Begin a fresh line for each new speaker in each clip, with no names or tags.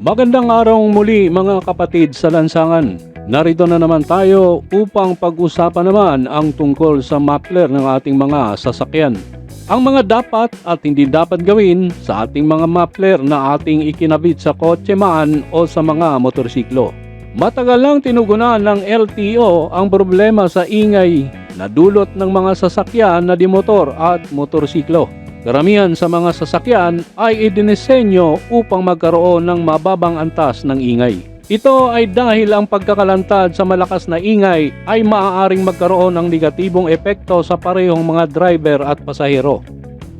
Magandang araw muli mga kapatid sa lansangan. Narito na naman tayo upang pag-usapan naman ang tungkol sa muffler ng ating mga sasakyan. Ang mga dapat at hindi dapat gawin sa ating mga muffler na ating ikinabit sa kotse man o sa mga motorsiklo. Matagal lang tinugunan ng LTO ang problema sa ingay na dulot ng mga sasakyan na dimotor at motorsiklo. Karamihan sa mga sasakyan ay idinisenyo upang magkaroon ng mababang antas ng ingay. Ito ay dahil ang pagkakalantad sa malakas na ingay ay maaaring magkaroon ng negatibong epekto sa parehong mga driver at pasahero.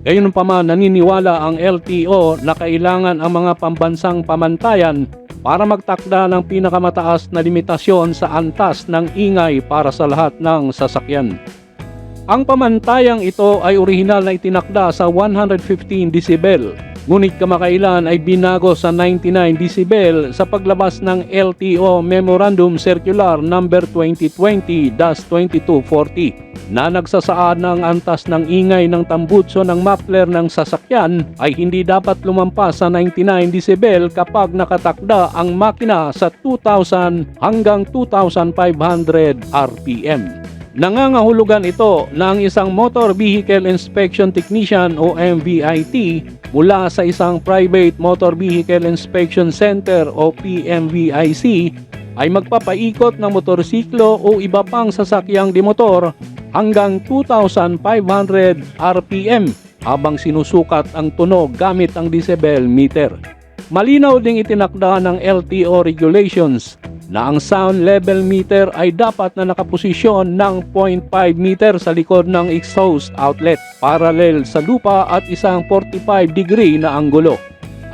Gayunpaman naniniwala ang LTO na kailangan ang mga pambansang pamantayan para magtakda ng pinakamataas na limitasyon sa antas ng ingay para sa lahat ng sasakyan. Ang pamantayang ito ay orihinal na itinakda sa 115 decibel, ngunit kamakailan ay binago sa 99 decibel sa paglabas ng LTO Memorandum Circular No. 2020-2240 na nagsasaad na ang antas ng ingay ng tambutso ng muffler ng sasakyan ay hindi dapat lumampas sa 99 decibel kapag nakatakda ang makina sa 2,000 hanggang 2,500 RPM. Nangangahulugan ito na ang isang Motor Vehicle Inspection Technician o MVIT mula sa isang Private Motor Vehicle Inspection Center o PMVIC ay magpapaikot ng motorsiklo o iba pang sasakyang dimotor hanggang 2,500 RPM habang sinusukat ang tunog gamit ang decibel meter. Malinaw ding itinakda ng LTO regulations na ang sound level meter ay dapat na nakaposisyon ng 0.5 meter sa likod ng exhaust outlet, parallel sa lupa at isang 45 degree na anggulo.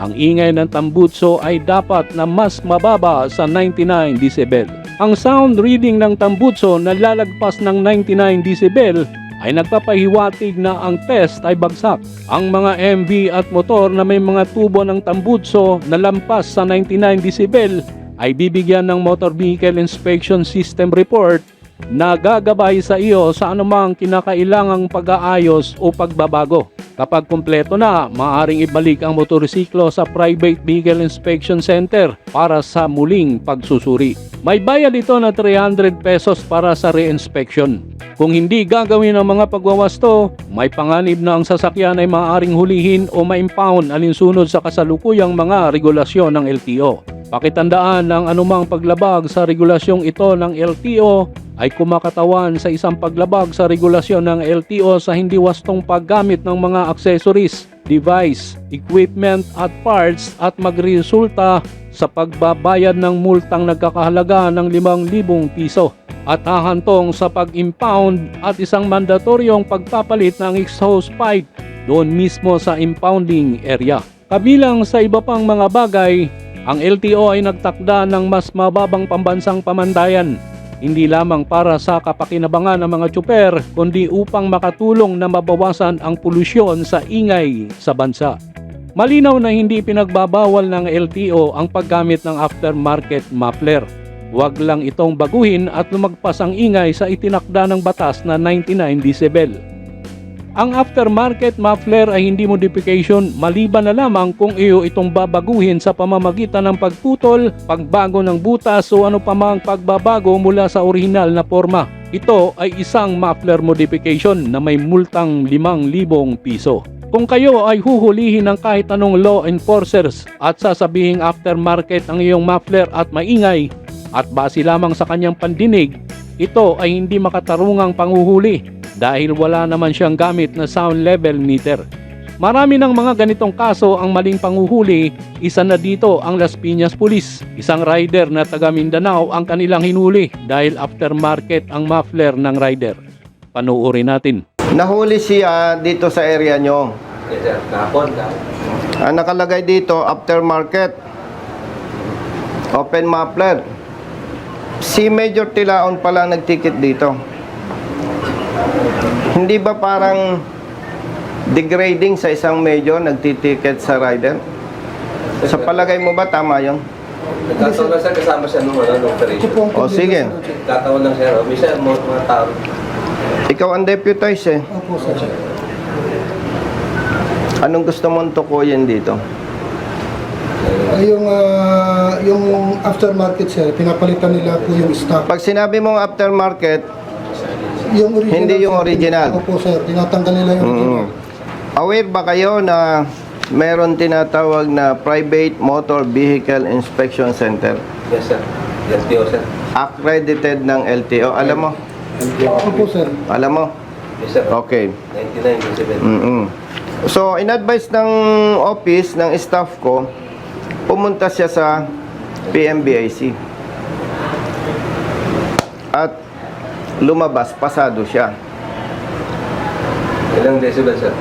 Ang ingay ng tambutso ay dapat na mas mababa sa 99 decibel. Ang sound reading ng tambutso na lalagpas ng 99 decibel ay nagpapahiwatig na ang test ay bagsak. Ang mga MV at motor na may mga tubo ng tambutso na lampas sa 99 decibel ay bibigyan ng Motor Vehicle Inspection System Report na gagabay sa iyo sa anumang kinakailangang pag-aayos o pagbabago. Kapag kumpleto na, maaaring ibalik ang motorsiklo sa Private Vehicle Inspection Center para sa muling pagsusuri. May bayad ito na 300 pesos para sa re-inspection. Kung hindi gagawin ang mga pagwawasto, may panganib na ang sasakyan ay maaaring hulihin o ma-impound alinsunod sa kasalukuyang mga regulasyon ng LTO. Pakitandaan ng anumang paglabag sa regulasyong ito ng LTO ay kumakatawan sa isang paglabag sa regulasyon ng LTO sa hindi wastong paggamit ng mga accessories, device, equipment at parts at magresulta sa pagbabayad ng multang nagkakahalaga ng 5,000 piso at hahantong sa pag-impound at isang mandatoryong pagpapalit ng exhaust pipe doon mismo sa impounding area. Kabilang sa iba pang mga bagay, ang LTO ay nagtakda ng mas mababang pambansang pamantayan, hindi lamang para sa kapakinabangan ng mga tsuper, kundi upang makatulong na mabawasan ang polusyon sa ingay sa bansa. Malinaw na hindi pinagbabawal ng LTO ang paggamit ng aftermarket muffler. Huwag lang itong baguhin at lumagpas ang ingay sa itinakda ng batas na 99 decibel. Ang aftermarket muffler ay hindi modification maliban na lamang kung iyo itong babaguhin sa pamamagitan ng pagputol, pagbago ng butas o ano pa mang pagbabago mula sa orihinal na forma. Ito ay isang muffler modification na may multang 5,000 piso. Kung kayo ay huhulihin ng kahit anong law enforcers at sasabihing aftermarket ang iyong muffler at maingay at base lamang sa kanyang pandinig, ito ay hindi makatarungang panghuhuli dahil wala naman siyang gamit na sound level meter. Marami ng mga ganitong kaso ang maling panghuhuli, isa na dito ang Las Piñas Police. Isang rider na taga Mindanao ang kanilang hinuli dahil aftermarket ang muffler ng rider. Panuorin natin.
Nahuli siya dito sa area nyo. Ang nakalagay dito, aftermarket, open muffler. Si Major Tilaon pala nagticket dito. Hindi ba parang degrading sa isang major nagtitiket sa rider? Sa palagay mo ba tama yun?
Nagkataon lang siya, kasama siya nung operation.
O sige.
Nagkataon lang siya, minsan mga tao.
Ikaw ang deputize eh.
Opo, sir.
Anong gusto mong tukuyin dito?
Ay, yung yung aftermarket sir, pinapalitan nila po yung stock.
Pag sinabi mong aftermarket,
Yung original,
Hindi yung
sir,
original.
Opo sir, tinatanggal nila yung original.
aware ba kayo na meron tinatawag na Private Motor Vehicle Inspection Center?
Yes, sir. LTO, sir.
Accredited ng LTO. Alam mo?
Opo sir.
Alam mo?
Yes, sir.
Okay.
99, 97.
So, in-advise ng office, ng staff ko, pumunta siya sa PMBIC. At lumabas, pasado siya.
Ilang decibel, sir?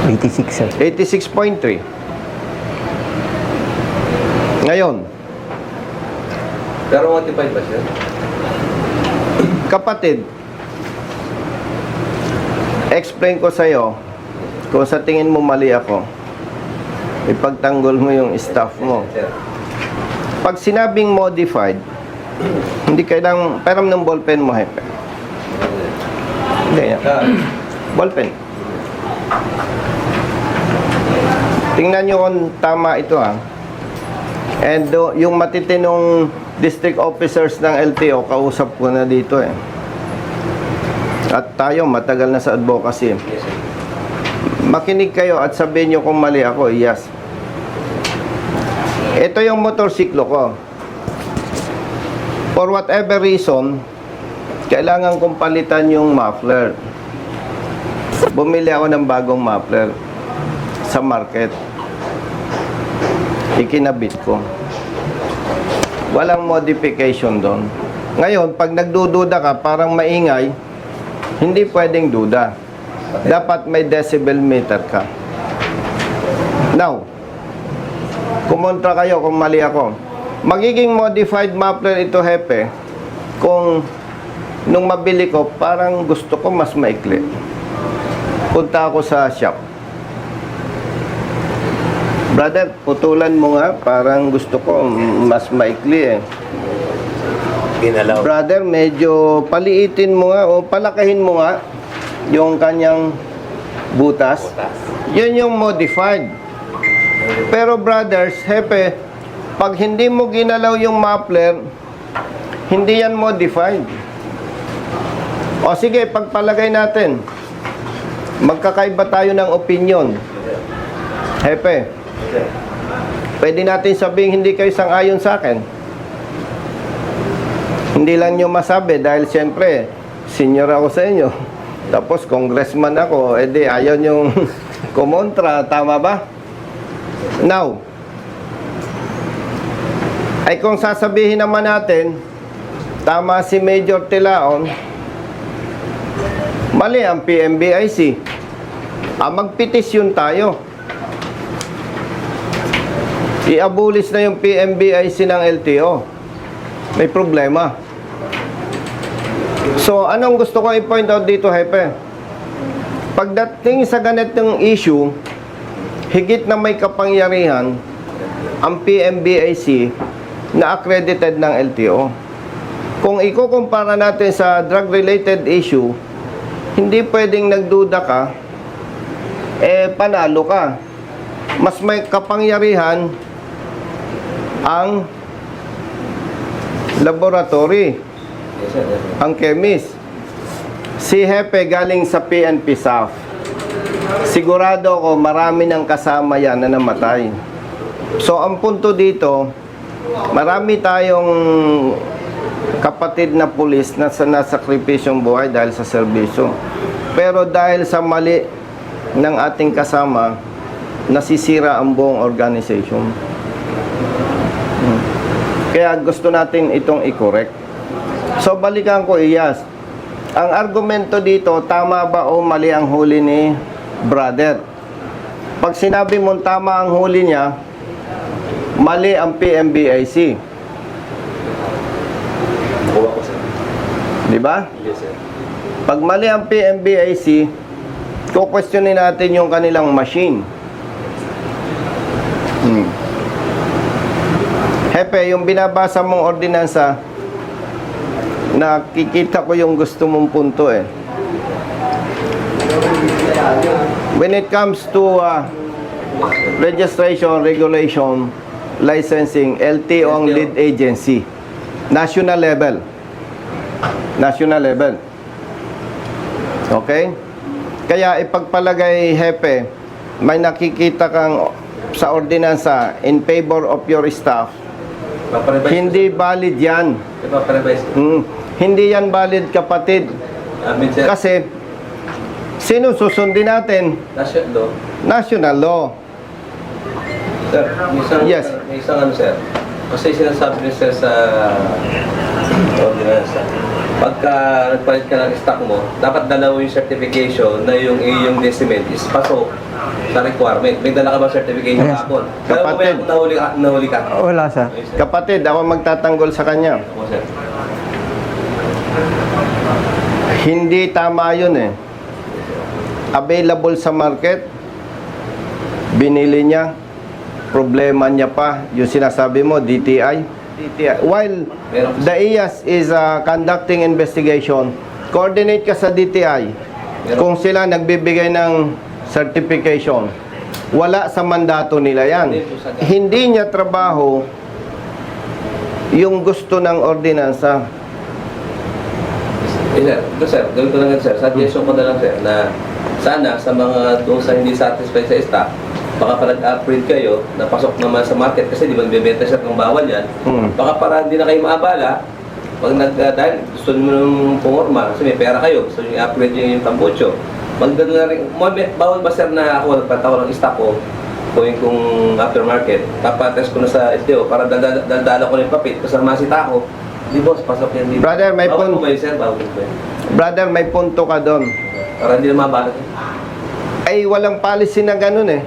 86 sir.
86.3. Ngayon,
Pero modified ba, sir?
kapatid, explain ko sa'yo kung sa tingin mo mali ako, ipagtanggol mo yung staff mo.
Sir.
Pag sinabing modified, hindi kailangang peram ng ballpen mo, hepe. Hindi yan. Ballpen. Tingnan nyo kung tama ito, ha. And yung matitinong district officers ng LTO, kausap ko na dito, eh. At tayo, matagal na sa advocacy.
Yes, sir.
Makinig kayo at sabihin nyo kung mali ako, yes. Ito yung motorsiklo ko. For whatever reason, kailangan kong palitan yung muffler. Bumili ako ng bagong muffler sa market. Ikinabit ko. Walang modification doon. Ngayon, pag nagdududa ka, parang maingay, hindi pwedeng duda. Dapat may decibel meter ka. Now, kumontra kayo kung mali ako. Magiging modified muffler ito, hepe, kung nung mabili ko, parang gusto ko mas maikli. Punta ako sa shop. Brother, putulan mo nga, parang gusto ko mas maikli, eh.
Ginalaw.
Brother, medyo paliitin mo nga o palakahin mo nga yung kanyang butas. Yun yung modified. Pero brothers, hepe, pag hindi mo ginalaw yung muffler, hindi yan modified. O sige, pagpalagay natin, magkakaiba tayo ng opinion. Hepe, pwede natin sabihin hindi kayo sang-ayon sa akin. Hindi lang nyo masabi dahil siyempre, senior ako sa inyo. Tapos congressman ako, edi ayaw nyong kumontra, tama ba? Now, ay kung sasabihin naman natin, tama si Major Tilaon, mali ang PMBIC. Magpetisyon tayo. I-abulis na yung PMBIC ng LTO. May problema. So, anong gusto ko i-point out dito, hepe? Pagdating sa ganitong issue, higit na may kapangyarihan ang PMBIC na accredited ng LTO. Kung ikukumpara natin sa drug-related issue, hindi pwedeng nagduda ka, panalo ka. Mas may kapangyarihan ang laboratory,
Yes, sir. Yes, sir.
ang chemist. Si Hepe galing sa PNP SAF. Sigurado ko marami ng kasama yan na namatay. So ang punto dito, marami tayong kapatid na pulis na nasakripisyong buhay dahil sa serbisyo. Pero dahil sa mali ng ating kasama, nasisira ang buong organization. Kaya gusto natin itong i-correct. So balikan ko, Iyas. Ang argumento dito, tama ba o mali ang huli ni brother? Pag sinabi mong tama ang huli niya, mali ang PMBIC.
Kuha ko, sir.
Di ba?
Yes, sir.
Pag mali ang PMBIC, kukwestiyonin natin yung kanilang machine. Hepe, yung binabasa mong ordinansa, nakikita ko yung gusto mong punto, eh. When it comes to registration, regulation, licensing, LTO ang
LTO.
lead agency. National level. National level. Okay? Kaya ipagpalagay, Hepe, may nakikita kang sa ordinansa in favor of your staff.
Paparevise.
Hindi valid yan.
Paparevise.
Hindi yan valid, kapatid.
Amin, sir.
Kasi, sino susundin natin?
National law.
National law.
Sir,
Yes.
may isang ano, sir. Kasi sinasabi niya, sir, sa ordinance, pagka nagpalit ka ng stock mo, dapat dalawa yung certification na yung iyong decimate is pasok sa requirement. May dala ka ba certification
Yes.
kapon? Kaya mo ba
Kapatid.
yung nahuli ka?
Wala, sir.
Okay, sir.
Kapatid, ako magtatanggol sa kanya.
Ako, sir.
Hindi tama yun eh. Available sa market, binili niya, problema niya pa, yung sinasabi mo, DTI. While
Meron
the IAS is conducting investigation, coordinate ka sa DTI. Kung sila nagbibigay ng certification, wala sa mandato nila yan. Hindi niya trabaho yung gusto ng ordinansa.
Sir, ito sir, gawin ko lang yan sir. Suggestion ko na lang sir na sana sa mga doon sa hindi satisfied sa stock, baka pa nag-upgrade kayo, napasok naman sa market kasi di ba nagbebenta siya ng bawal yan. Baka para hindi na kayo maabala, pag dahil gusto nyo ng pumorma, kasi may pera kayo, gusto nyo i-upgrade nyo yung tambucho. Magdano na rin, bawal ba sir na ako nagpatawa ng stock ko, going kung aftermarket, papatest ko na sa STO para daldala ko na yung papit, kasama si Taco. Di boss, pasok yan dito.
Brother, may
bawal
pun-
po ba yun sir? Bawal po ba yun?
Brother, may punto ka doon.
Para hindi na mabalat.
Ay, walang policy na ganun eh.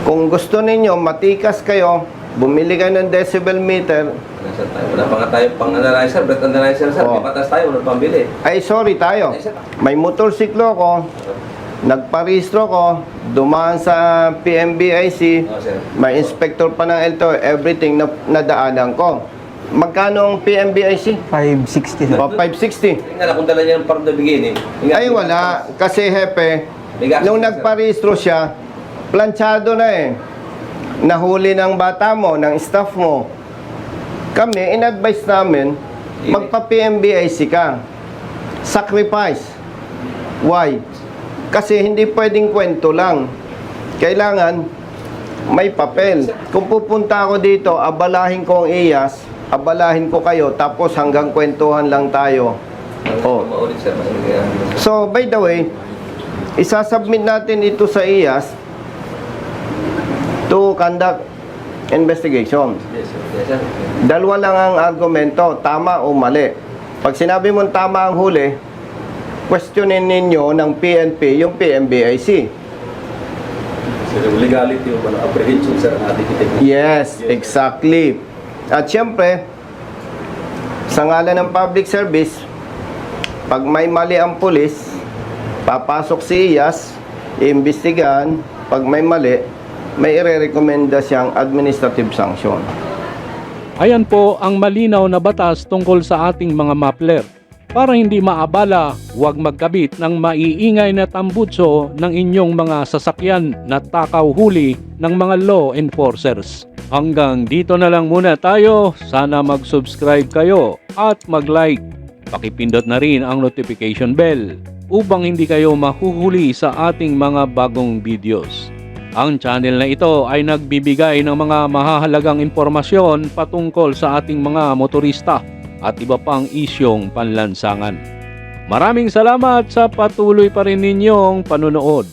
Kung gusto ninyo, matikas kayo, bumili kayo ng decibel meter,
Nasa tayo. Wala pa nga tayo pang analyzer, breath analyzer sir.
Oo.
May patas tayo, wala pang bili.
ay sorry tayo. May motorsiklo ko, nagparehistro ko, dumaan sa PMBIC,
Oo sir.
may inspector pa ng LTO, everything na nadaanan ko. Magkano ang PMBIC?
560, sir.
O, 560.
Tingnan na kung dala niya ng from the beginning.
Ay wala, kasi hepe,
May gastos
nung
na, sir.
nagparehistro siya, planchado na eh. Nahuli ng bata mo, ng staff mo. Kami, in-advise namin, magpa-PMBIC ka. Sacrifice. Why? Kasi hindi pwedeng kwento lang. Kailangan may papel. Kung pupunta ako dito, abalahin ko ang IAS, abalahin ko kayo, tapos hanggang kwentuhan lang tayo. Oh.
Maulit sir.
So, by the way, isasubmit natin ito sa IAS to conduct investigation.
Yes sir. Yes sir.
Dalawa lang ang argumento, tama o mali. Pag sinabi mong tama ang huli, questionin ninyo ng PNP yung PMBIC.
So, legality o apprehension sir, ating itignan.
Yes, exactly. At syempre, sa ngalan ng public service, pag may mali ang pulis, papasok si IAS, iimbestigahan, pag may mali, may ire-recommenda siyang administrative sanction.
Ayan po ang malinaw na batas tungkol sa ating mga mapler. Para hindi maabala, huwag magkabit ng maiingay na tambutso ng inyong mga sasakyan na takaw huli ng mga law enforcers. Hanggang dito na lang muna tayo. Sana mag-subscribe kayo at mag-like. Pakipindot na rin ang notification bell upang hindi kayo mahuhuli sa ating mga bagong videos. Ang channel na ito ay nagbibigay ng mga mahahalagang impormasyon patungkol sa ating mga motorista at iba pang isyong panlansangan. Maraming salamat sa patuloy pa rin ninyong panunood.